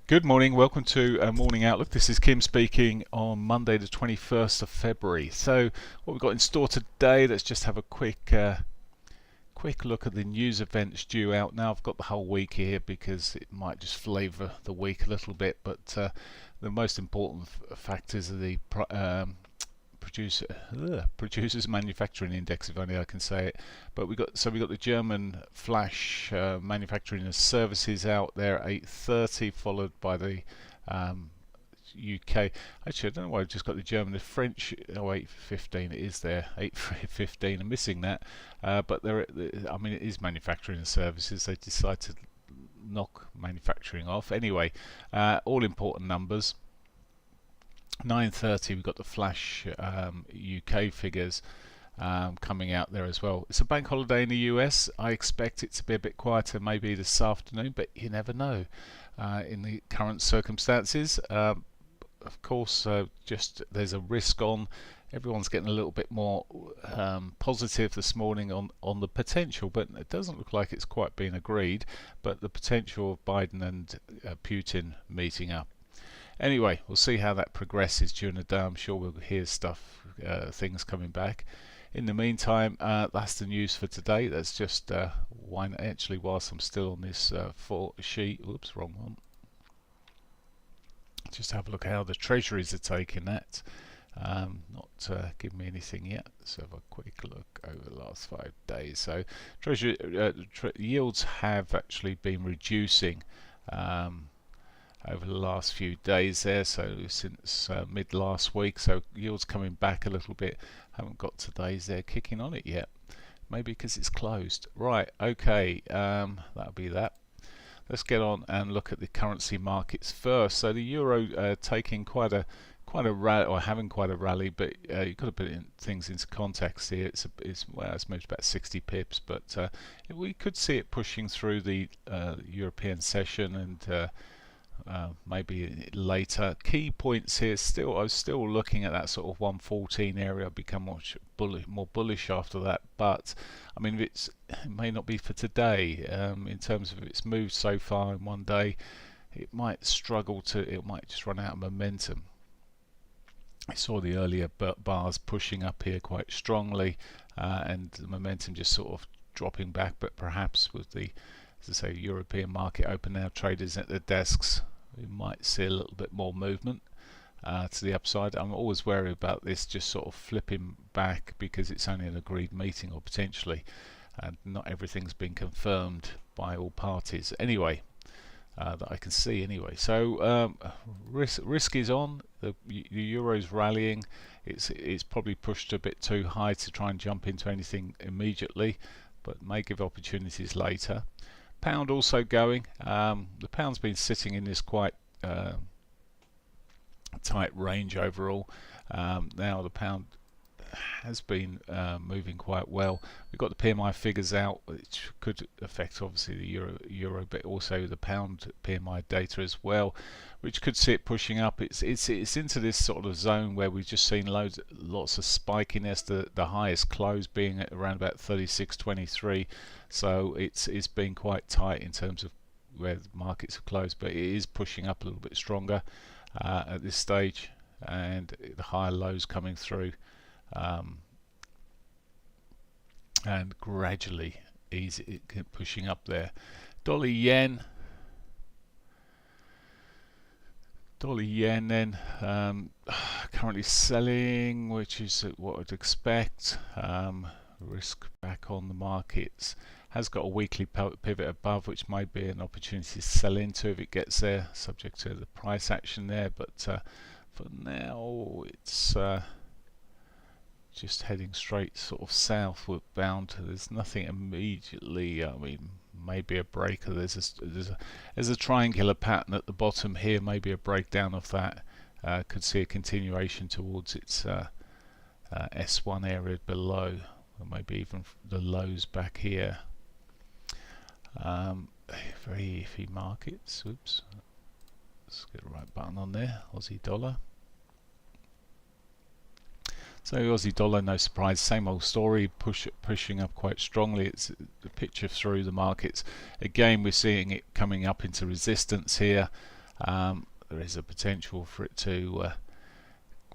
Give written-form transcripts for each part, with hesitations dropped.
Good morning, welcome to Morning Outlook. This is Kim speaking on Monday the 21st of February. So what we've got in store today, let's just have a quick look at the news events due out. Now I've got the whole week here because it might just flavour the week a little bit, but the most important factors are the producers manufacturing index, if only I can say it. But we got the German flash manufacturing and services out there at 8:30, followed by the UK. Actually, I don't know why I've just got the German. The French, 8:15 it is there, 8:15. I'm missing that, but I mean, it is manufacturing and services. They decide to knock manufacturing off anyway. All important numbers. 9:30 we've got the flash UK figures coming out there as well. It's a bank holiday in the US. I expect it to be a bit quieter maybe this afternoon, but you never know in the current circumstances. Of course, just there's a risk on. Everyone's getting a little bit more positive this morning on the potential, but it doesn't look like it's quite been agreed, but the potential of Biden and Putin meeting up. Anyway, we'll see how that progresses during the day. I'm sure we'll hear things coming back. In the meantime, that's the news for today. That's just whilst I'm still on this sheet. Oops, wrong one. Just have a look at how the treasuries are taking that. Not giving me anything yet. So have a quick look over the last 5 days. So treasury yields have actually been reducing over the last few days there, so since mid last week. So yields coming back a little bit. Haven't got today's there kicking on it yet, maybe because it's closed. Right, okay, that'll be that. Let's get on and look at the currency markets first. So the euro taking quite a rally, or having quite a rally, but you've got to put things into context here. It's moved about 60 pips, but we could see it pushing through the European session and maybe later. Key points here, I was still looking at that sort of 114 area. I've become more bullish after that, but I mean, it may not be for today. In terms of its moved so far in one day, it might just run out of momentum. I saw the earlier bars pushing up here quite strongly, and the momentum just sort of dropping back, but perhaps with the, as I say, European market open now, traders at their desks, we might see a little bit more movement to the upside. I'm always wary about this just sort of flipping back because it's only an agreed meeting, or potentially, and not everything's been confirmed by all parties anyway, that I can see anyway. So risk is on. The euro's rallying. It's probably pushed a bit too high to try and jump into anything immediately, but may give opportunities later. Pound also going. The pound's been sitting in this quite tight range overall. Now the pound has been moving quite well. We've got the PMI figures out, which could affect obviously the euro, but also the pound PMI data as well, which could see it pushing up. It's into this sort of zone where we've just seen lots of spikiness. The highest close being at around about 36.23. So it's been quite tight in terms of where the markets have closed, but it is pushing up a little bit stronger at this stage, and the higher lows coming through. And gradually pushing up there. Dollar yen then currently selling, which is what I'd expect. Risk back on the markets. Has got a weekly pivot above, which might be an opportunity to sell into if it gets there, subject to the price action there, but for now it's just heading straight sort of southward bound. There's nothing immediately. I mean, maybe a breaker. There's a triangular pattern at the bottom here. Maybe a breakdown of that. Could see a continuation towards its S1 area below, or maybe even the lows back here. Very iffy markets. Oops. Let's get the right button on there. Aussie dollar. So Aussie dollar, no surprise, same old story, pushing up quite strongly. It's the picture through the markets. Again, we're seeing it coming up into resistance here. There is a potential for it to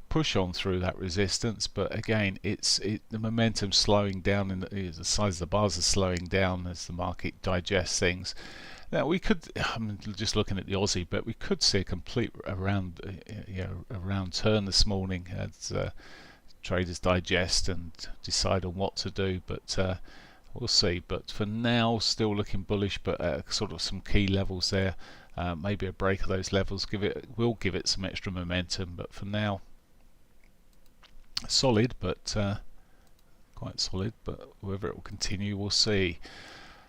push on through that resistance, but again, the momentum slowing down, and the size of the bars are slowing down as the market digests things. Now we could, I'm just looking at the Aussie, but we could see a complete around turn this morning as traders digest and decide on what to do, but we'll see. But for now, still looking bullish, but sort of some key levels there. Maybe a break of those levels will give it some extra momentum, but for now, solid, but quite solid. But whether it will continue, we'll see.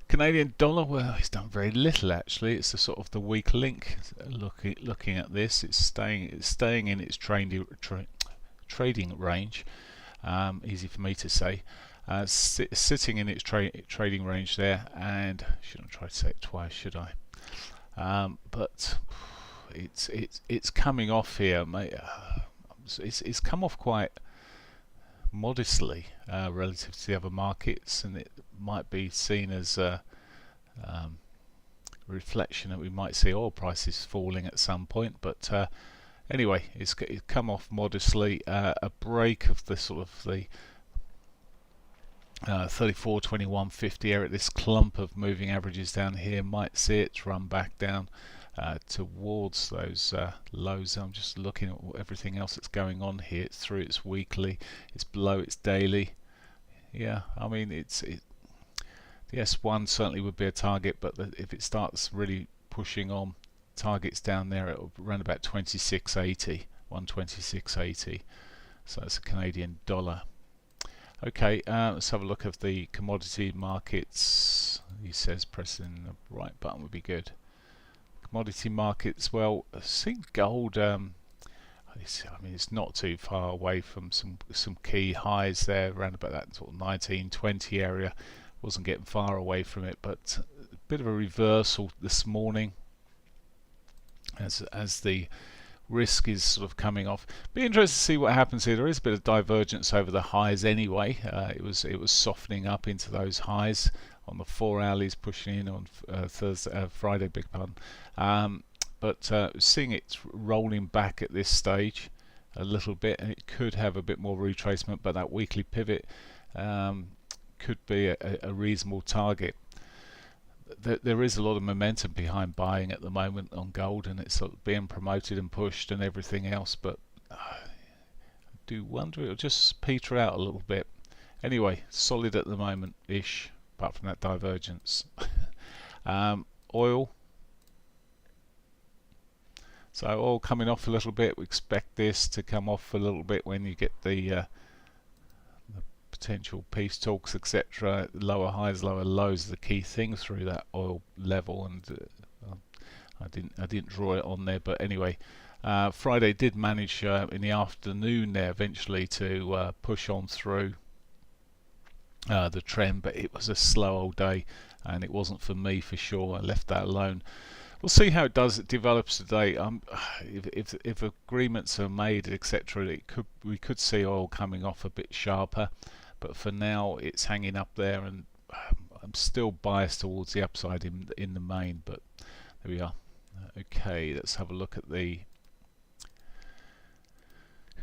Canadian dollar, well, it's done very little actually. It's the sort of the weak link. Looking at this, it's staying in its trading range. Easy for me to say. Sitting in its trading range there, and shouldn't try to say it twice, should I? But it's coming off here, mate. It's come off quite modestly relative to the other markets, and it might be seen as a reflection that we might see oil prices falling at some point. But anyway, it's come off modestly. A break of the sort of the 34.21.50 area, this clump of moving averages down here, might see it run back down towards those lows. I'm just looking at everything else that's going on here. It's through its weekly, it's below its daily. Yeah, I mean the S1 certainly would be a target, but if it starts really pushing on, targets down there at around about 26.80, 126.80. So that's a Canadian dollar. Okay, let's have a look at the commodity markets. He says pressing the right button would be good. Commodity markets, well, I think gold, I mean, it's not too far away from some key highs there, around about that sort of 1920 area. Wasn't getting far away from it, but a bit of a reversal this morning as the risk is sort of coming off. Be interested to see what happens here. There is a bit of divergence over the highs anyway. It was softening up into those highs on the 4 hourlies, pushing in on Friday, big pardon. But seeing it rolling back at this stage a little bit, and it could have a bit more retracement, but that weekly pivot could be a reasonable target. There is a lot of momentum behind buying at the moment on gold, and it's sort of being promoted and pushed and everything else, but I do wonder it'll just peter out a little bit. Anyway, solid at the moment ish, apart from that divergence. Oil, so oil coming off a little bit. We expect this to come off a little bit when you get the potential peace talks, etc. Lower highs, lower lows, the key thing through that oil level, and I didn't draw it on there, but anyway, Friday did manage in the afternoon there eventually to push on through the trend, but it was a slow old day, and it wasn't for me for sure. I left that alone. We'll see how it develops today. If agreements are made, etc., we could see oil coming off a bit sharper. But for now, it's hanging up there, and I'm still biased towards the upside in the main. But there we are. Okay, let's have a look at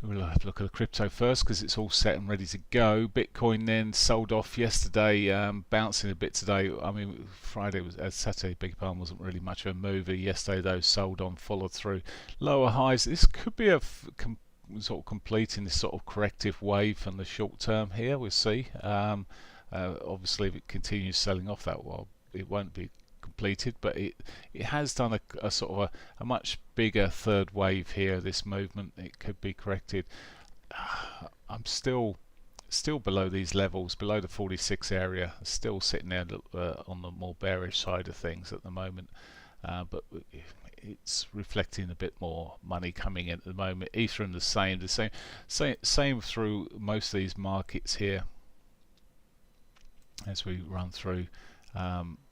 We'll have a look at the crypto first, because it's all set and ready to go. Bitcoin then sold off yesterday, bouncing a bit today. I mean, Saturday, big pardon, wasn't really much of a mover. Yesterday, though, sold on, followed through. Lower highs. This could be sort of completing this sort of corrective wave from the short term here. We'll see. Obviously, if it continues selling off that well, it won't be completed, but it has done a sort of a much bigger third wave here. This movement, it could be corrected. I'm still below these levels, below the 46 area, still sitting there on the more bearish side of things at the moment, but it's reflecting a bit more money coming in at the moment. Ethereum the same through most of these markets here as we run through.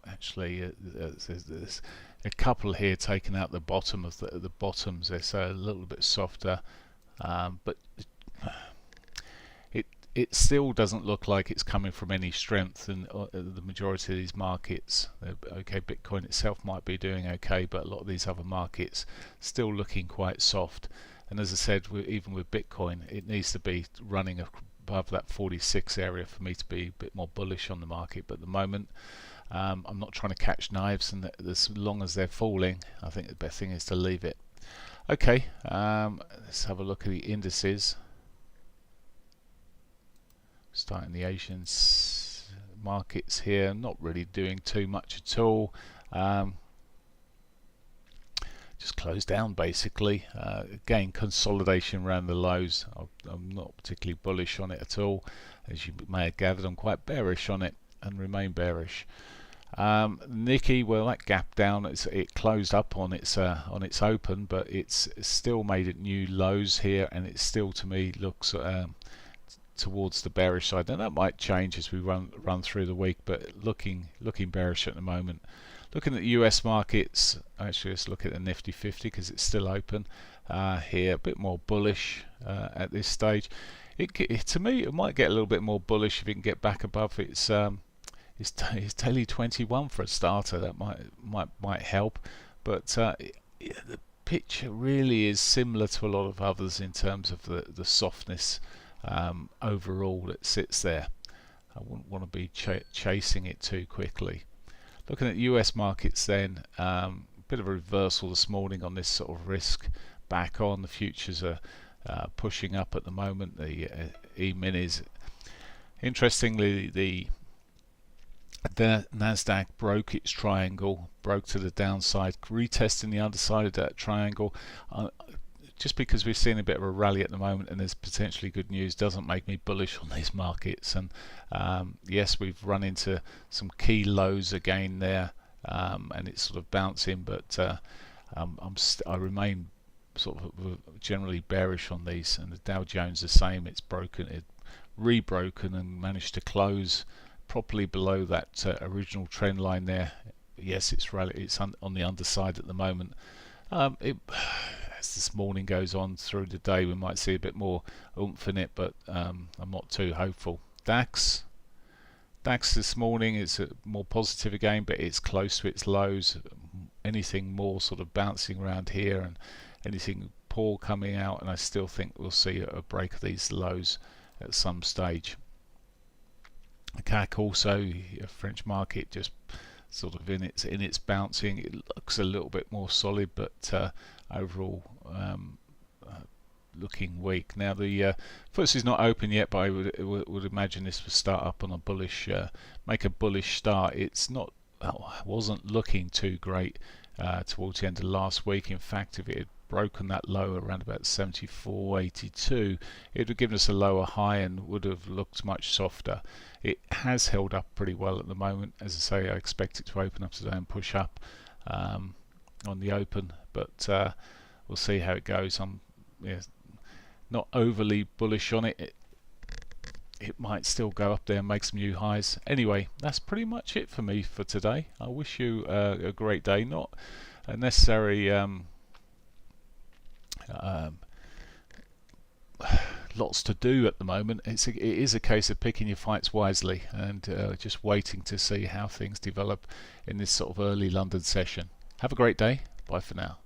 Actually, there's a couple here taking out the bottom of the bottoms. They're so a little bit softer, but it still doesn't look like it's coming from any strength in the majority of these markets. Okay, Bitcoin itself might be doing okay, but a lot of these other markets still looking quite soft. And as I said, even with Bitcoin, it needs to be running above that 46 area for me to be a bit more bullish on the market. But at the moment, I'm not trying to catch knives, and as long as they're falling, I think the best thing is to leave it. Okay, let's have a look at the indices. Starting the Asian markets here, not really doing too much at all. Just closed down basically. Again, consolidation around the lows. I'm not particularly bullish on it at all. As you may have gathered, I'm quite bearish on it and remain bearish. Nikkei, well, that gap down, it closed up on its open, but it's still made it new lows here, and it still, to me, looks towards the bearish side. Now that might change as we run through the week, but looking bearish at the moment. Looking at the US markets, actually let's look at the Nifty 50 because it's still open here, a bit more bullish at this stage. To me, it might get a little bit more bullish if it can get back above its daily 21 for a starter. That might help, but the picture really is similar to a lot of others in terms of the softness overall that sits there. I wouldn't want to be chasing it too quickly. Looking at US markets then, bit of a reversal this morning on this sort of risk back on. The futures are pushing up at the moment. The E-minis. Interestingly, the Nasdaq broke its triangle, broke to the downside, retesting the underside of that triangle. Just because we've seen a bit of a rally at the moment and there's potentially good news doesn't make me bullish on these markets. And yes, we've run into some key lows again there, and it's sort of bouncing, but I remain sort of generally bearish on these. And the Dow Jones the same. It's rebroken and managed to close properly below that original trend line there. Yes, it's on the underside at the moment. As this morning goes on through the day, we might see a bit more oomph in it, but I'm not too hopeful. DAX this morning is more positive again, but it's close to its lows. Anything more sort of bouncing around here and anything poor coming out, and I still think we'll see a break of these lows at some stage. The CAC also, a French market, just sort of in its bouncing. It looks a little bit more solid, but overall looking weak. Now the FTSE is not open yet, but I would imagine this will start up on a bullish, make a bullish start. Wasn't looking too great towards the end of last week. In fact, if it had broken that low around about 74.82, it would have given us a lower high and would have looked much softer. It has held up pretty well at the moment. As I say, I expect it to open up today and push up on the open, but we'll see how it goes. I'm not overly bullish on it. It might still go up there and make some new highs. Anyway, that's pretty much it for me for today. I wish you a great day. Not a necessary lots to do at the moment. It is a case of picking your fights wisely and just waiting to see how things develop in this sort of early London session. Have a great day. Bye for now.